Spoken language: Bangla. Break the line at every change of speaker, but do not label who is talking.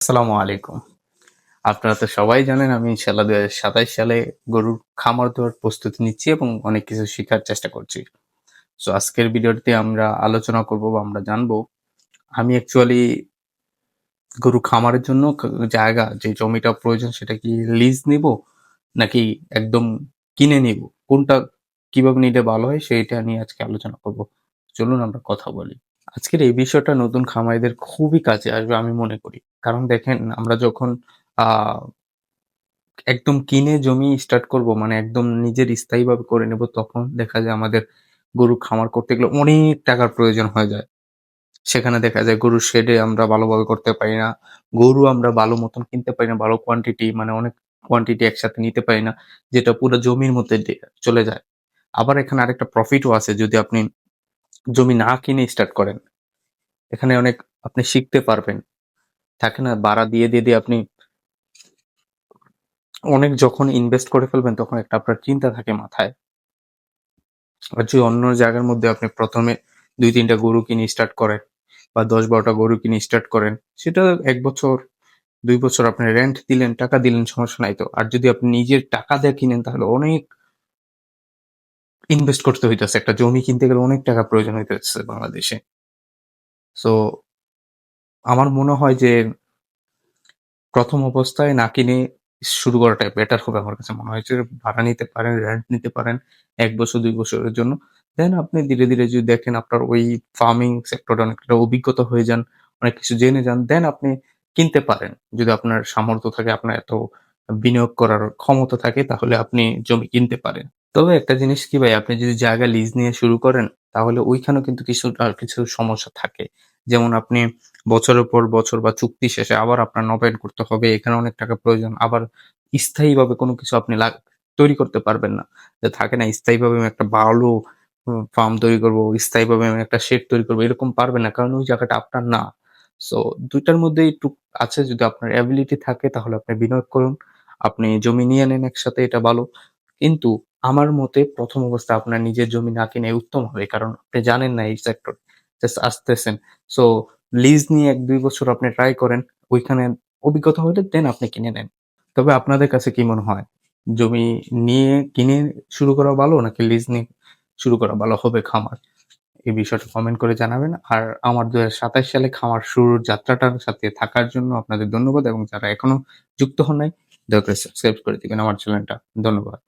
আসসালামু আলাইকুম। আপনারা তো সবাই জানেন আমি ইনশাআল্লাহ ২০২৭ সালে গরুর খামার দেওয়ার প্রস্তুতি নিচ্ছি এবং অনেক কিছু শিখার চেষ্টা করছি। সো আজকের ভিডিওটিতে আমরা আলোচনা করব বা আমরা জানবো আমি অ্যাকচুয়ালি গরু খামারের জন্য জায়গা যে জমিটা প্রয়োজন সেটা কি লিজ নিবো? নাকি একদম কিনে নিবো? কোনটা কিভাবে নিলে ভালো হয় সেইটা নিয়ে আজকে আলোচনা করব। চলুন আমরা কথা বলি। আজকের এই বিষয়টা নতুন খামারিদের খুবই কাজে আসবে আমি মনে করি। কারণ দেখেন আমরা যখন আ একদম কিনে জমি স্টার্ট করব মানে একদম নিজের স্থায়ীভাবে করে নেব তখন দেখা যায় আমাদের গরু খামার করতে গেলে অনেক টাকার প্রয়োজন হয়ে যায়। সেখানে দেখা যায় গরুর শেডে আমরা ভালোভাবে করতে পারি না। গরু আমরা ভালো মতন কিনতে পারি না, ভালো কোয়ান্টিটি মানে অনেক কোয়ান্টিটি একসাথে নিতে পারি না। যেটা পুরো জমির মধ্যে চলে যায়। আবার এখানে আরেকটা প্রফিটও আছে যদি আপনি জমি না কিনে স্টার্ট করেন। এখানে অনেক আপনি শিখতে পারবেন। থাকে না ভাড়া দিয়ে আপনি অনেক যখন ইনভেস্ট করে ফেলবেন তখন একটা আপনার চিন্তা থাকে মাথায়। আর যদি অন্য জায়গার মধ্যে আপনি ১ম এ ২-৩ টা গরু কিনে স্টার্ট করেন বা ১০-১২ টা গরু কিনে স্টার্ট করেন, সেটা ১ বছর, ২ বছর আপনি রেন্ট দিলেন, টাকা দিলেন সমস্যা নাই তো। আর যদি আপনি নিজের টাকা দিয়ে কিনেন তাহলে অনেক ইনভেস্ট করতে হইতেছে। একটা জমি কিনতে গেলে অনেক টাকা প্রয়োজন হইতেছে বাংলাদেশে। সো আমার মনে হয় যে ১ম অবস্থায় না কিনে শুরু করাটাই বেটার হবে আমার কাছে মনে হয় যে ভাড়া নিতে পারেন, রেন্ট নিতে পারেন ১ বছর ২ বছরের জন্য। দেন আপনি ধীরে যদি দেখেন আপনার ওই ফার্মিং সেক্টরে অনেকটা অভিজ্ঞতা হয়ে যান, অনেক কিছু জেনে যান, দেন আপনি কিনতে পারেন। যদি আপনার সামর্থ্য থাকে, আপনার এত বিনিয়োগ করার ক্ষমতা থাকে তাহলে আপনি জমি কিনতে পারেন। তবে একটা জিনিস কি ভাই আপনি যদি জায়গা লিজ নিয়ে শুরু করেন তাহলে ওইখানেও কিন্তু কিছু সমস্যা থাকে। যেমন আপনি বছরের পর বছর বা চুক্তি শেষে আবার আপনার নবায়ন করতে হবে। এখানে অনেক টাকা প্রয়োজন। আবার স্থায়ীভাবে কোনো কিছু আপনি তৈরি করতে পারবেন না। যে থাকে না স্থায়ীভাবে আমি একটা ভালো ফার্ম তৈরি করব, স্থায়ীভাবে আমি একটা শেড তৈরি করব। এরকম পারবেন না। কারণ ওই জায়গাটা আপনার না। সো ২ টার মধ্যেই একটু আছে যদি আপনার এবিলিটি থাকে তাহলে আপনি বিনিয়োগ করুন। আপনি জমি নিয়ে নেন একসাথে এটা ভালো। কিন্তু আমার মতে ১ম অবস্থায় আপনার নিজের জমি না কিনাই উত্তম হবে। কারণ আপনি জানেন না এই সেক্টর জাস্ট আসতেছেন। সো লিজ নিয়ে ১-২ বছর আপনি ট্রাই করেন। ওইখানে অভিজ্ঞতা হলে দেন আপনি কিনে নেন। তবে আপনাদের কাছে কি মনে হয়? জমি কিনে শুরু করা ভালো নাকি লিজ নিয়ে শুরু করা ভালো হবে খামার? এই বিষয়টা কমেন্ট করে জানাবেন। আর আমার ২০২৭ সালে খামার শুরুর যাত্রাটার সাথে থাকার জন্য আপনাদের ধন্যবাদ এবং যারা এখনো যুক্ত হন নাই দয়া করে সাবস্ক্রাইব করে দিবেন আমার চ্যানেলটা। ধন্যবাদ।